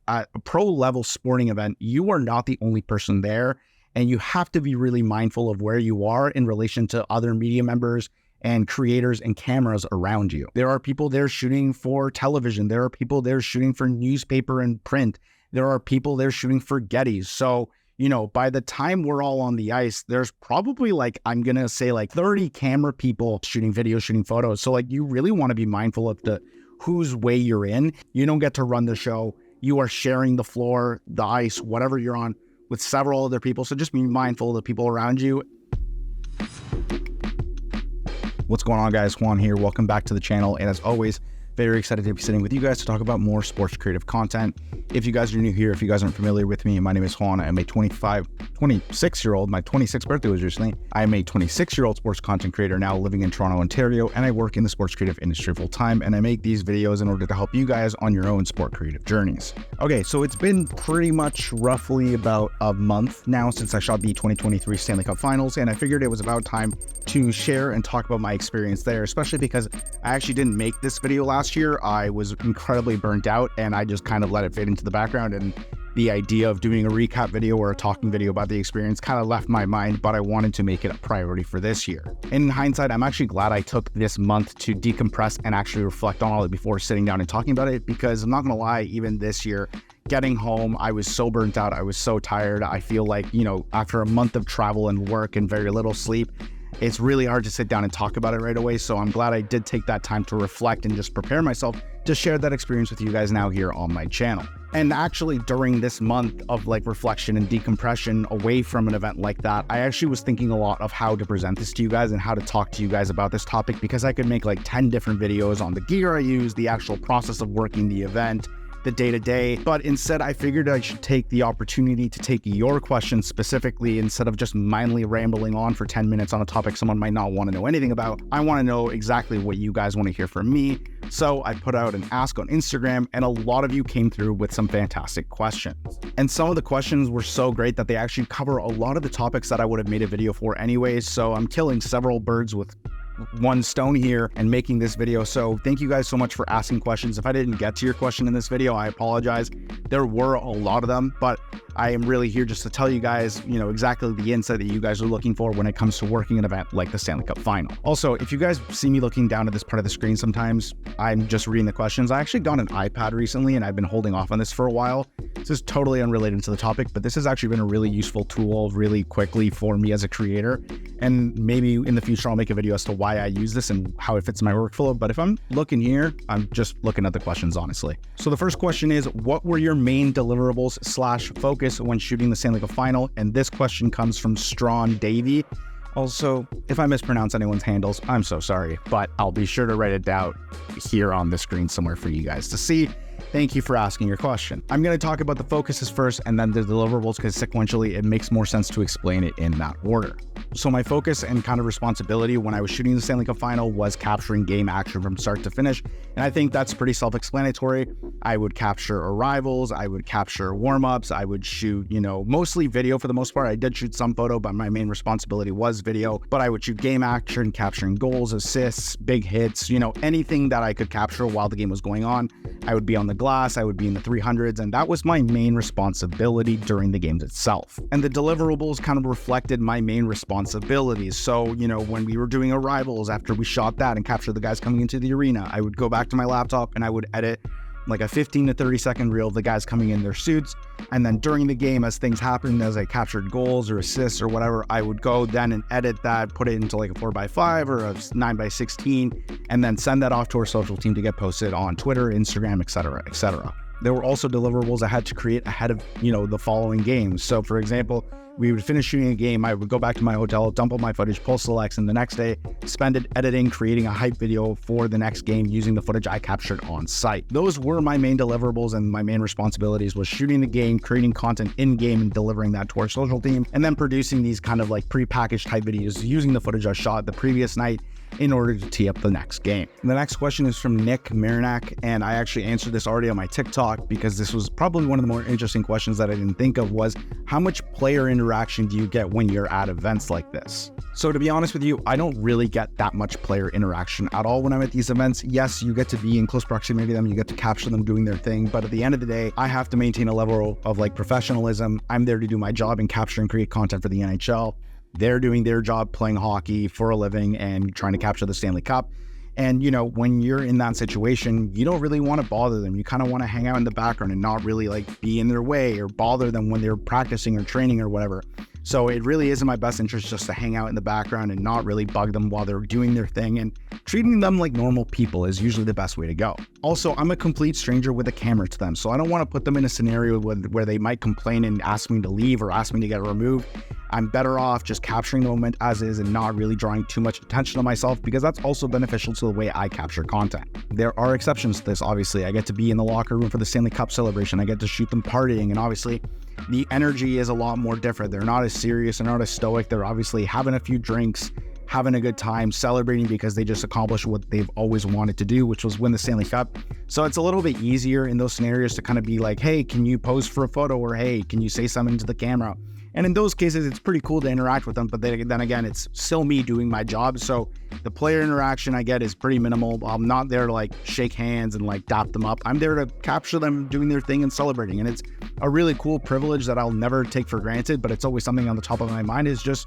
at a pro level sporting event, you are not the only person there. And you have to be really mindful of where you are in relation to other media members and creators and cameras around you. There are people there shooting for television. There are people there shooting for newspaper and print. There are people there shooting for Gettys. So, you know, by the time we're all on the ice, there's probably like, I'm going to say like 30 camera people shooting video, shooting photos. So like, you really want to be mindful of whose way you're in. You don't get to run the show. You are sharing the floor, the ice, whatever you're on, with several other people. So just be mindful of the people around you. What's going on, guys? Juan here. Welcome back to the channel. And as always, very excited to be sitting with you guys to talk about more sports creative content. If you guys are new here, if you guys aren't familiar with me, my name is Juan. I'm a 26-year-old. My 26th birthday was recently. I'm a 26-year-old sports content creator now living in Toronto, Ontario, and I work in the sports creative industry full time. And I make these videos in order to help you guys on your own sport creative journeys. Okay, so it's been pretty much roughly about a month now since I shot the 2023 Stanley Cup Finals, and I figured it was about time to share and talk about my experience there, especially because I actually didn't make this video last year. I was incredibly burnt out and I just kind of let it fade into the background, and the idea of doing a recap video or a talking video about the experience kind of left my mind, but I wanted to make it a priority for this year. In hindsight, I'm actually glad I took this month to decompress and actually reflect on all of it before sitting down and talking about it, because I'm not gonna lie, even this year, getting home, I was so burnt out, I was so tired. I feel like, you know, after a month of travel and work and very little sleep, it's really hard to sit down and talk about it right away. So I'm glad I did take that time to reflect and just prepare myself to share that experience with you guys now here on my channel. And actually during this month of like reflection and decompression away from an event like that, I actually was thinking a lot of how to present this to you guys and how to talk to you guys about this topic, because I could make like 10 different videos on the gear I use, the actual process of working the event, the day-to-day, but instead I figured I should take the opportunity to take your questions specifically instead of just mindlessly rambling on for 10 minutes on a topic someone might not want to know anything about. I want to know exactly what you guys want to hear from me. So I put out an ask on Instagram, and a lot of you came through with some fantastic questions. And some of the questions were so great that they actually cover a lot of the topics that I would have made a video for anyways. So I'm killing several birds with one stone here and making this video. So thank you guys so much for asking questions. If I didn't get to your question in this video, I apologize. There were a lot of them, but I am really here just to tell you guys, you know, exactly the insight that you guys are looking for when it comes to working an event like the Stanley Cup Final. Also, if you guys see me looking down at this part of the screen sometimes, I'm just reading the questions. I actually got an iPad recently and I've been holding off on this for a while. This is totally unrelated to the topic, but this has actually been a really useful tool really quickly for me as a creator. And maybe in the future, I'll make a video as to why I use this and how it fits in my workflow. But if I'm looking here, I'm just looking at the questions, honestly. So the first question is, what were your main deliverables / focus when shooting the Stanley Cup Final? And this question comes from Strawn Davey. Also, if I mispronounce anyone's handles, I'm so sorry, but I'll be sure to write it down here on the screen somewhere for you guys to see. Thank you for asking your question. I'm going to talk about the focuses first and then the deliverables, because sequentially it makes more sense to explain it in that order. So my focus and kind of responsibility when I was shooting the Stanley Cup Final was capturing game action from start to finish. And I think that's pretty self-explanatory. I would capture arrivals, I would capture warm-ups, I would shoot, you know, mostly video for the most part. I did shoot some photo, but my main responsibility was video. But I would shoot game action, capturing goals, assists, big hits, you know, anything that I could capture while the game was going on. I would be on the glass, I would be in the 300s, and that was my main responsibility during the games itself. And the deliverables kind of reflected my main responsibilities. So, you know, when we were doing arrivals, after we shot that and captured the guys coming into the arena, I would go back to my laptop and I would edit like a 15 to 30 second reel of the guys coming in their suits. And then during the game, as things happened, as I captured goals or assists or whatever, I would go then and edit that, put it into like a 4x5 or a 9x16, and then send that off to our social team to get posted on Twitter, Instagram, etc., etc. There were also deliverables I had to create ahead of, you know, the following games. So for example, we would finish shooting a game, I would go back to my hotel, dump all my footage, pull selects, and the next day spend it editing, creating a hype video for the next game using the footage I captured on site. Those were my main deliverables, and my main responsibilities was shooting the game, creating content in-game and delivering that to our social team, and then producing these kind of like pre-packaged hype videos using the footage I shot the previous night in order to tee up the next game. And the next question is from Nick Marinak, and I actually answered this already on my TikTok because this was probably one of the more interesting questions that I didn't think of, was how much player interaction do you get when you're at events like this? So to be honest with you, I don't really get that much player interaction at all when I'm at these events. Yes, you get to be in close proximity to them, you get to capture them doing their thing, but at the end of the day, I have to maintain a level of like professionalism. I'm there to do my job and capture and create content for the NHL. They're doing their job playing hockey for a living and trying to capture the Stanley Cup. And, you know, when you're in that situation, you don't really want to bother them. You kind of want to hang out in the background and not really like be in their way or bother them when they're practicing or training or whatever. So it really is in my best interest just to hang out in the background and not really bug them while they're doing their thing, and treating them like normal people is usually the best way to go. Also, I'm a complete stranger with a camera to them, so I don't want to put them in a scenario where they might complain and ask me to leave or ask me to get removed. I'm better off just capturing the moment as is and not really drawing too much attention to myself, because that's also beneficial to the way I capture content. There are exceptions to this, obviously. I get to be in the locker room for the Stanley Cup celebration. I get to shoot them partying, and obviously the energy is a lot more different. They're not as serious, they're not as stoic. They're obviously having a few drinks, having a good time, celebrating because they just accomplished what they've always wanted to do, which was win the Stanley Cup. So it's a little bit easier in those scenarios to kind of be like, hey, can you pose for a photo? Or hey, can you say something to the camera? And in those cases, it's pretty cool to interact with them. But then again, it's still me doing my job. So the player interaction I get is pretty minimal. I'm not there to like shake hands and like dap them up. I'm there to capture them doing their thing and celebrating. And it's a really cool privilege that I'll never take for granted, but it's always something on the top of my mind, is just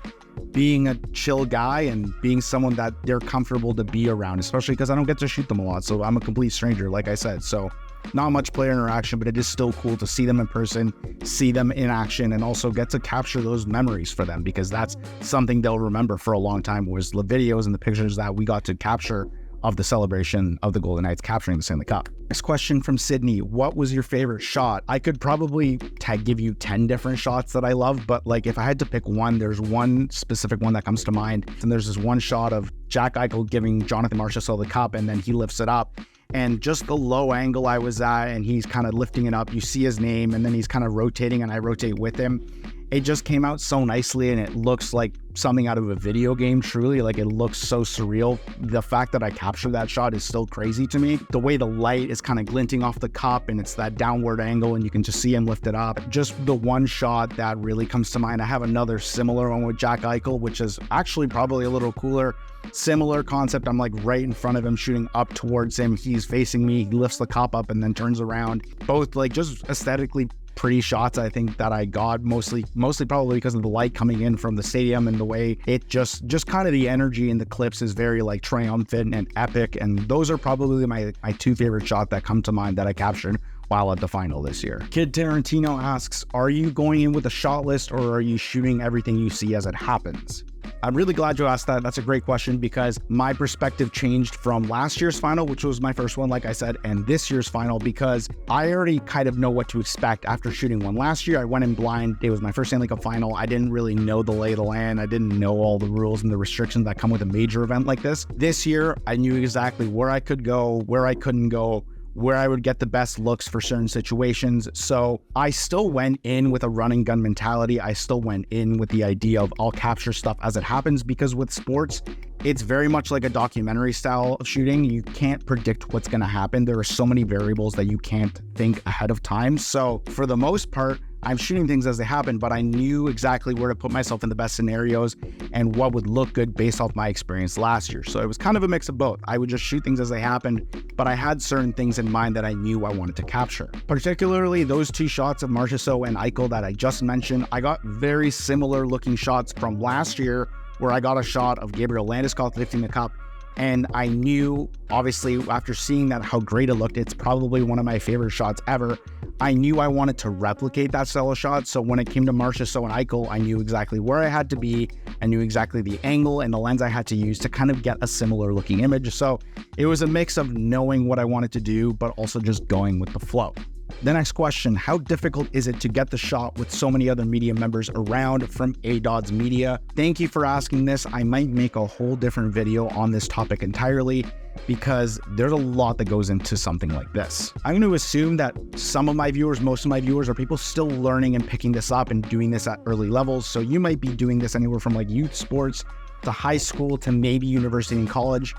being a chill guy and being someone that they're comfortable to be around, especially because I don't get to shoot them a lot. So I'm a complete stranger, like I said. So not much player interaction, but it is still cool to see them in person, see them in action, and also get to capture those memories for them, because that's something they'll remember for a long time, was the videos and the pictures that we got to capture of the celebration of the Golden Knights capturing the Stanley Cup. Next question from Sydney. What was your favorite shot? I could probably give you 10 different shots that I love, but like if I had to pick one, there's one specific one that comes to mind. And there's this one shot of Jack Eichel giving Jonathan Marchessault the cup, and then he lifts it up. And just the low angle I was at, and he's kind of lifting it up, you see his name, and then he's kind of rotating, and I rotate with him. It just came out so nicely, and it looks like something out of a video game, truly. Like, it looks so surreal. The fact that I captured that shot is still crazy to me. The way the light is kind of glinting off the cup, and it's that downward angle, and you can just see him lift it up. Just the one shot that really comes to mind. I have another similar one with Jack Eichel, which is actually probably a little cooler. Similar concept. I'm like right in front of him, shooting up towards him. He's facing me. He lifts the cup up and then turns around. Both like just aesthetically pretty shots, I think, that I got mostly probably because of the light coming in from the stadium, and the way it just kind of the energy in the clips is very like triumphant and epic. And those are probably my two favorite shots that come to mind that I captured while at the final this year. Kid Tarantino asks, are you going in with a shot list, or are you shooting everything you see as it happens? I'm really glad you asked that. That's a great question, because my perspective changed from last year's final, which was my first one, like I said, and this year's final, because I already kind of know what to expect after shooting one. Last year, I went in blind. It was my first Stanley Cup final. I didn't really know the lay of the land. I didn't know all the rules and the restrictions that come with a major event like this. This year, I knew exactly where I could go, where I couldn't go, where I would get the best looks for certain situations. So I still went in with a run and gun mentality. I still went in with the idea of I'll capture stuff as it happens, because with sports, it's very much like a documentary style of shooting. You can't predict what's going to happen. There are so many variables that you can't think ahead of time. So for the most part, I'm shooting things as they happen, but I knew exactly where to put myself in the best scenarios and what would look good based off my experience last year. So it was kind of a mix of both. I would just shoot things as they happened, but I had certain things in mind that I knew I wanted to capture. Particularly those two shots of Marchessault and Eichel that I just mentioned, I got very similar looking shots from last year, where I got a shot of Gabriel Landeskog lifting the cup. And I knew, obviously, after seeing that, how great it looked. It's probably one of my favorite shots ever. I knew I wanted to replicate that style of shot. So when it came to Marchessault and Eichel, I knew exactly where I had to be. I knew exactly the angle and the lens I had to use to kind of get a similar looking image. So it was a mix of knowing what I wanted to do, but also just going with the flow. The next question, how difficult is it to get the shot with so many other media members around from ADODS Media? Thank you for asking this. I might make a whole different video on this topic entirely, because there's a lot that goes into something like this. I'm going to assume that some of my viewers, most of my viewers, are people still learning and picking this up and doing this at early levels. So you might be doing this anywhere from like youth sports to high school to maybe university and college.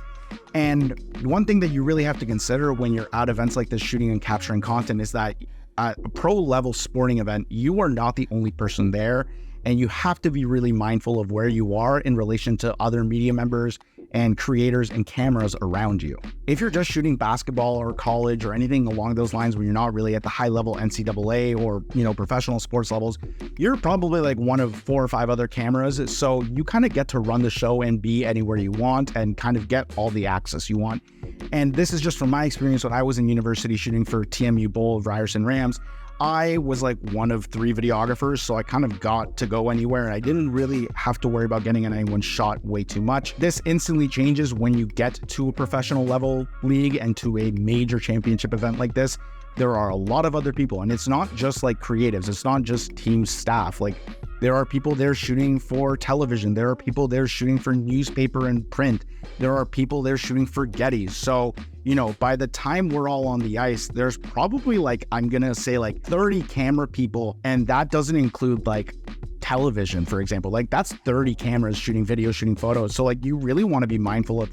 And one thing that you really have to consider when you're at events like this shooting and capturing content is that at a pro level sporting event, you are not the only person there, and you have to be really mindful of where you are in relation to other media members and creators and cameras around you. If you're just shooting basketball or college or anything along those lines where you're not really at the high level NCAA or, professional sports levels, you're probably like one of 4 or 5 other cameras. So you kind of get to run the show and be anywhere you want and kind of get all the access you want. And this is just from my experience when I was in university shooting for TMU Bowl of Ryerson Rams. I was like one of 3 videographers, so I kind of got to go anywhere and I didn't really have to worry about getting anyone shot way too much. This instantly changes when you get to a professional level league and to a major championship event like this. There are a lot of other people, and it's not just like creatives. It's not just team staff. Like, there are people there shooting for television. There are people there shooting for newspaper and print. There are people there shooting for Gettys. So, by the time we're all on the ice, there's probably I'm going to say 30 camera people. And that doesn't include television, for example. That's 30 cameras shooting video, shooting photos. So you really want to be mindful of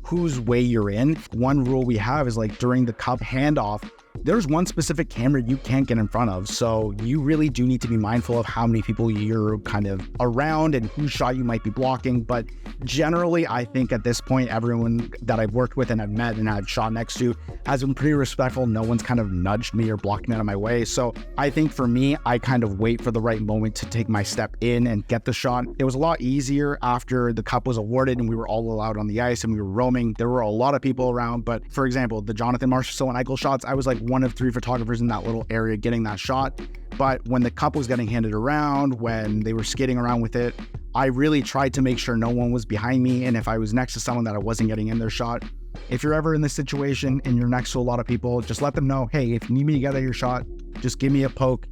whose way you're in. One rule we have is during the cup handoff, there's one specific camera you can't get in front of. So you really do need to be mindful of how many people you're kind of around and whose shot you might be blocking. But generally, I think at this point, everyone that I've worked with and I've met and I've shot next to has been pretty respectful. No one's kind of nudged me or blocked me out of my way. So I think for me, I kind of wait for the right moment to take my step in and get the shot. It was a lot easier after the cup was awarded and we were all allowed on the ice and we were roaming. There were a lot of people around. But for example, the Jonathan Marchessault and Eichel shots, I was one of 3 photographers in that little area getting that shot. But when the cup was getting handed around, when they were skating around with it, I really tried to make sure no one was behind me. And if I was next to someone that I wasn't getting in their shot, if you're ever in this situation and you're next to a lot of people, just let them know, hey, if you need me to get at your shot, just give me a poke.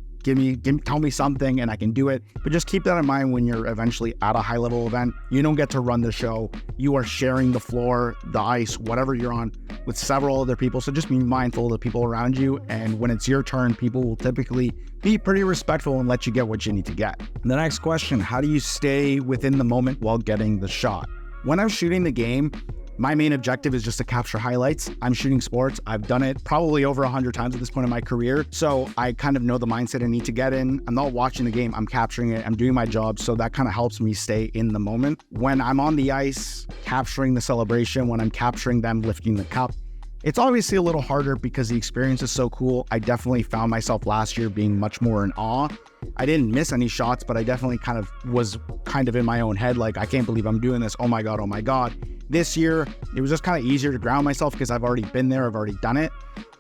Tell me something and I can do it. But just keep that in mind when you're eventually at a high level event. You don't get to run the show. You are sharing the floor, the ice, whatever you're on with several other people. So just be mindful of the people around you. And when it's your turn, people will typically be pretty respectful and let you get what you need to get. The next question, how do you stay within the moment while getting the shot? When I'm shooting the game, my main objective is just to capture highlights. I'm shooting sports. I've done it probably over 100 times at this point in my career. So I kind of know the mindset I need to get in. I'm not watching the game. I'm capturing it. I'm doing my job. So that kind of helps me stay in the moment. When I'm on the ice, capturing the celebration, when I'm capturing them lifting the cup, it's obviously a little harder because the experience is so cool. I definitely found myself last year being much more in awe. I didn't miss any shots, but I definitely was in my own head. I can't believe I'm doing this. Oh my God, oh my God. This year, it was just kind of easier to ground myself because I've already been there. I've already done it.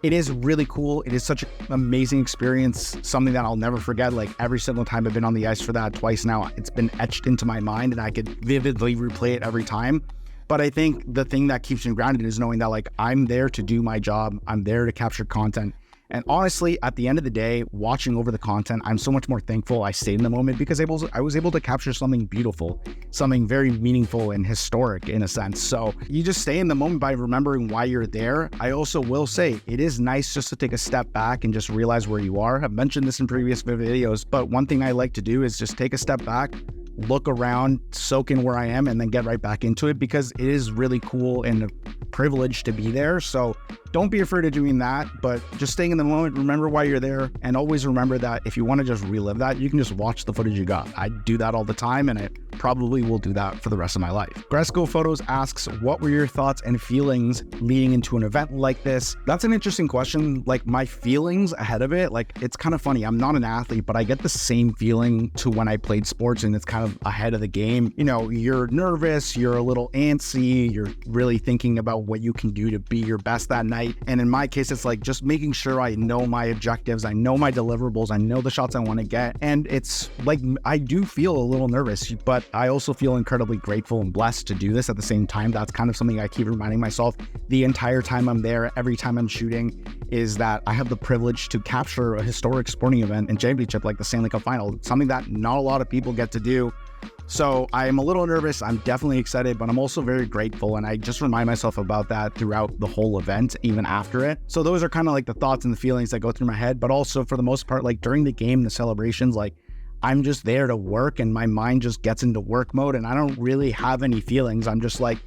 It is really cool. It is such an amazing experience, something that I'll never forget. Every single time I've been on the ice for that twice now, it's been etched into my mind and I could vividly replay it every time. But I think the thing that keeps me grounded is knowing that I'm there to do my job. I'm there to capture content. And honestly, at the end of the day, watching over the content, I'm so much more thankful I stayed in the moment because I was able to capture something beautiful, something very meaningful and historic in a sense. So you just stay in the moment by remembering why you're there. I also will say it is nice just to take a step back and just realize where you are. I've mentioned this in previous videos, but one thing I like to do is just take a step back, look around, soak in where I am, and then get right back into it because it is really cool and a privilege to be there. So don't be afraid of doing that, but just staying in the moment, remember why you're there, and always remember that if you want to just relive that, you can just watch the footage you got. I do that all the time, and I probably will do that for the rest of my life. Gresco Photos asks, what were your thoughts and feelings leading into an event like this? That's an interesting question. My feelings ahead of it, it's kind of funny. I'm not an athlete, but I get the same feeling to when I played sports, and it's kind of ahead of the game. You're nervous, you're a little antsy, you're really thinking about what you can do to be your best that night. And in my case, it's just making sure I know my objectives, I know my deliverables, I know the shots I want to get. And it's I do feel a little nervous, but I also feel incredibly grateful and blessed to do this at the same time. That's kind of something I keep reminding myself the entire time I'm there, every time I'm shooting, is that I have the privilege to capture a historic sporting event and championship like the Stanley Cup final, something that not a lot of people get to do. So I'm a little nervous. I'm definitely excited, but I'm also very grateful. And I just remind myself about that throughout the whole event, even after it. So those are kind of the thoughts and the feelings that go through my head. But also for the most part, during the game, the celebrations, I'm just there to work and my mind just gets into work mode and I don't really have any feelings. I'm just like,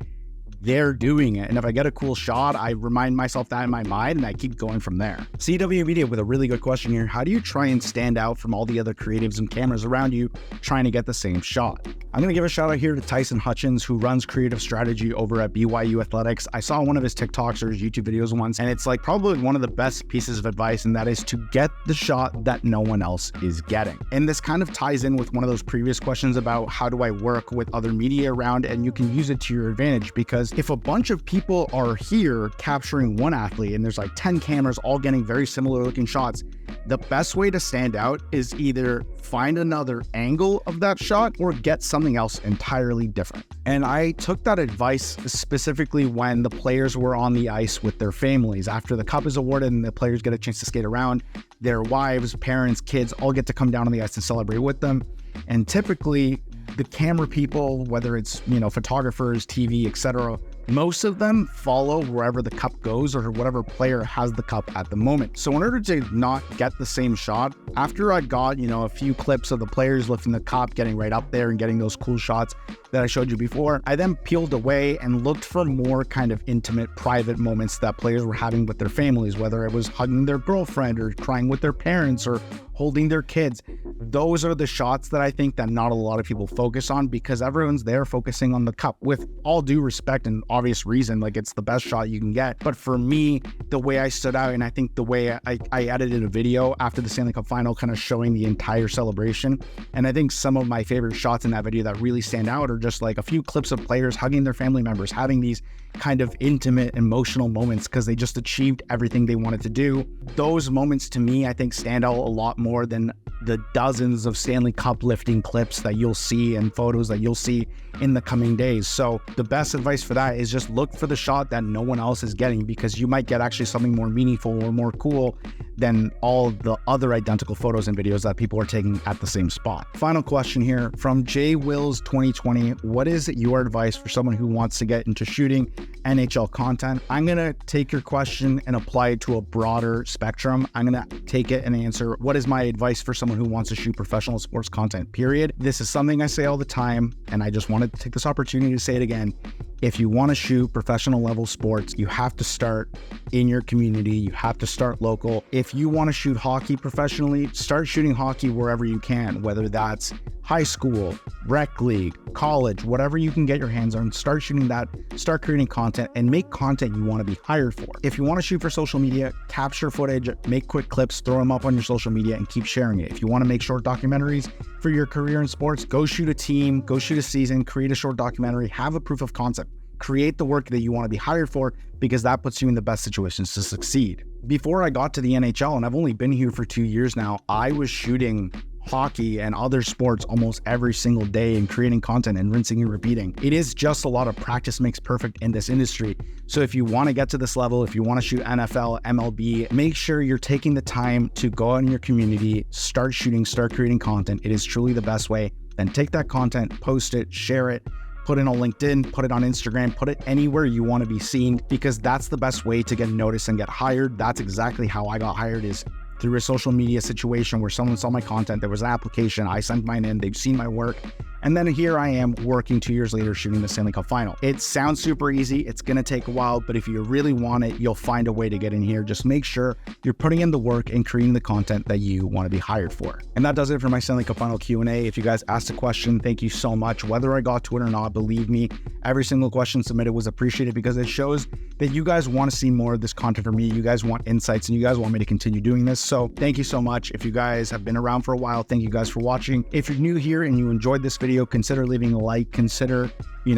they're doing it. And if I get a cool shot, I remind myself that in my mind and I keep going from there. CW Media with a really good question here. How do you try and stand out from all the other creatives and cameras around you trying to get the same shot? I'm going to give a shout out here to Tyson Hutchins, who runs creative strategy over at BYU Athletics. I saw one of his TikToks or his YouTube videos once, and it's like probably one of the best pieces of advice, and that is to get the shot that no one else is getting. And this kind of ties in with one of those previous questions about how do I work with other media around, and you can use it to your advantage, because if a bunch of people are here capturing one athlete and there's like 10 cameras all getting very similar looking shots, the best way to stand out is either find another angle of that shot or get something else entirely different. And I took that advice specifically when the players were on the ice with their families. After the cup is awarded and the players get a chance to skate around, their wives, parents, kids all get to come down on the ice and celebrate with them. And typically the camera people, whether it's, photographers, TV, etc., most of them follow wherever the cup goes or whatever player has the cup at the moment. So in order to not get the same shot, after I got, a few clips of the players lifting the cup, getting right up there and getting those cool shots that I showed you before, I then peeled away and looked for more kind of intimate, private moments that players were having with their families, whether it was hugging their girlfriend or crying with their parents or holding their kids. Those are the shots that I think that not a lot of people focus on, because everyone's there focusing on the cup, with all due respect and obvious reason, like it's the best shot you can get. But for me, the way I stood out, and I think the way I edited a video after the Stanley Cup final kind of showing the entire celebration, and I think some of my favorite shots in that video that really stand out are just like a few clips of players hugging their family members, having these kind of intimate, emotional moments because they just achieved everything they wanted to do. Those moments to me, I think, stand out a lot more than the dozens of Stanley Cup lifting clips that you'll see and photos that you'll see in the coming days. So the best advice for that is just look for the shot that no one else is getting, because you might get actually something more meaningful or more cool than all the other identical photos and videos that people are taking at the same spot. Final question here from J Wills 2020. What is your advice for someone who wants to get into shooting NHL content? I'm going to take your question and apply it to a broader spectrum. I'm going to take it and answer, what is my advice for someone who wants to shoot professional sports content, period. This is something I say all the time, and I just wanted to take this opportunity to say it again. If you want to shoot professional level sports, you have to start in your community. You have to start local. If you want to shoot hockey professionally, start shooting hockey wherever you can, whether that's high school, rec league, college, whatever you can get your hands on. Start shooting that, start creating content, and make content you want to be hired for. If you want to shoot for social media, capture footage, make quick clips, throw them up on your social media and keep sharing it. If you want to make short documentaries for your career in sports, go shoot a team, go shoot a season, create a short documentary, have a proof of concept. Create the work that you want to be hired for, because that puts you in the best situations to succeed. Before I got to the NHL, and I've only been here for 2 years now, I was shooting hockey and other sports almost every single day and creating content and rinsing and repeating. It is just a lot of practice makes perfect in this industry. So if you want to get to this level, if you want to shoot NFL, MLB, make sure you're taking the time to go out in your community, start shooting, start creating content. It is truly the best way. Then take that content, post it, share it, put it on LinkedIn, put it on Instagram, put it anywhere you want to be seen, because that's the best way to get noticed and get hired. That's exactly how I got hired, is through a social media situation where someone saw my content. There was an application, I sent mine in, they've seen my work, and then here I am working 2 years later shooting the Stanley Cup final. It sounds super easy, it's gonna take a while, but if you really want it, you'll find a way to get in here. Just make sure you're putting in the work and creating the content that you want to be hired for. And that does it for my Stanley Cup final Q&A. If you guys asked a question, thank you so much. Whether I got to it or not, believe me, every single question submitted was appreciated, because it shows that you guys want to see more of this content from me. You guys want insights and you guys want me to continue doing this. So thank you so much. If you guys have been around for a while, thank you guys for watching. If you're new here and you enjoyed this video, consider leaving a like, consider,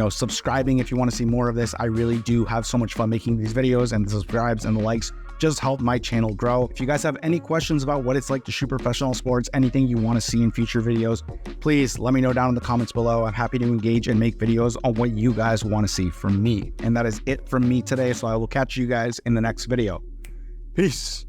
subscribing if you want to see more of this. I really do have so much fun making these videos, and the subscribes and the likes just help my channel grow. If you guys have any questions about what it's like to shoot professional sports, anything you want to see in future videos, please let me know down in the comments below. I'm happy to engage and make videos on what you guys want to see from me. And that is it from me today. So I will catch you guys in the next video. Peace.